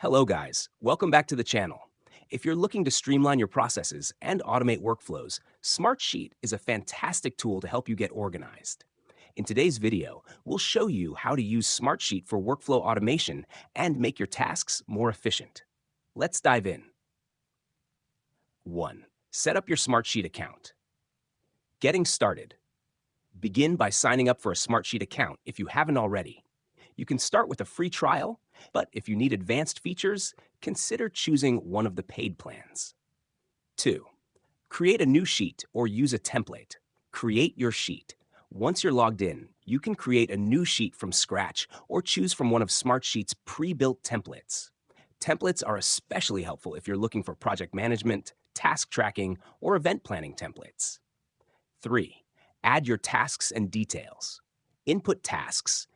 Hello, guys. Welcome back to the channel. If you're looking to streamline your processes and automate workflows, Smartsheet is a fantastic tool to help you get organized. In today's video, we'll show you how to use Smartsheet for workflow automation and make your tasks more efficient. Let's dive in. 1. Set up your Smartsheet account. Getting started. Begin by signing up for a Smartsheet account if you haven't already. You can start with a free trial, but if you need advanced features, consider choosing one of the paid plans. 2. Create a new sheet or use a template. Create your sheet. Once you're logged in, you can create a new sheet from scratch or choose from one of Smartsheet's pre-built templates. Templates are especially helpful if you're looking for project management, task tracking, or event planning templates. 3. Add your tasks and details. Input tasks.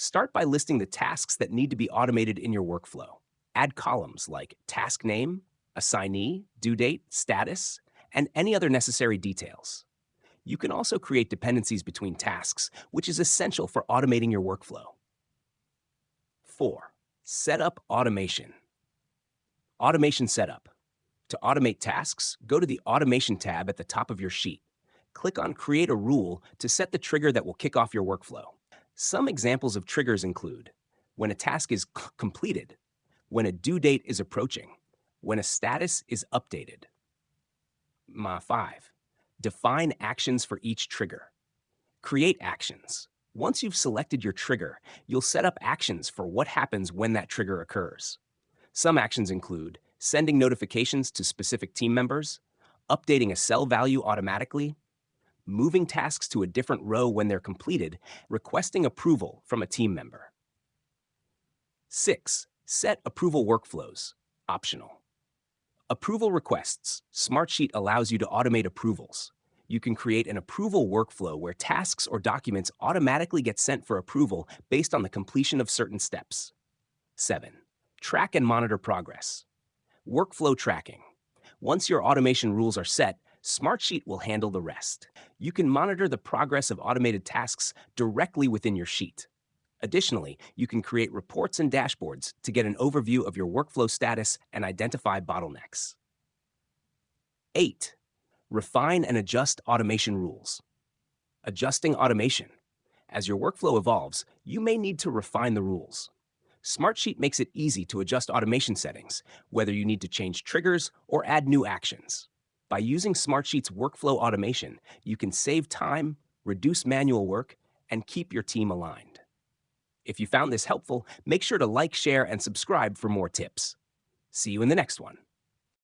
Start by listing the tasks that need to be automated in your workflow. Add columns like task name, assignee, due date, status, and any other necessary details. You can also create dependencies between tasks, which is essential for automating your workflow. 4. Set up automation. Automation setup. To automate tasks, go to the Automation tab at the top of your sheet. Click on Create a Rule to set the trigger that will kick off your workflow. Some examples of triggers include when a task is completed, when a due date is approaching, when a status is updated. 5. Define actions for each trigger. Create actions. Once you've selected your trigger, you'll set up actions for what happens when that trigger occurs. Some actions include sending notifications to specific team members, updating a cell value automatically, moving tasks to a different row when they're completed, requesting approval from a team member. 6. Set approval workflows. Optional. Approval requests. Smartsheet allows you to automate approvals. You can create an approval workflow where tasks or documents automatically get sent for approval based on the completion of certain steps. 7. Track and monitor progress. Workflow tracking. Once your automation rules are set, Smartsheet will handle the rest. You can monitor the progress of automated tasks directly within your sheet. Additionally, you can create reports and dashboards to get an overview of your workflow status and identify bottlenecks. 8. Refine and adjust automation rules. Adjusting automation. As your workflow evolves, you may need to refine the rules. Smartsheet makes it easy to adjust automation settings, whether you need to change triggers or add new actions. By using Smartsheet's workflow automation, you can save time, reduce manual work, and keep your team aligned. If you found this helpful, make sure to like, share, and subscribe for more tips. See you in the next one.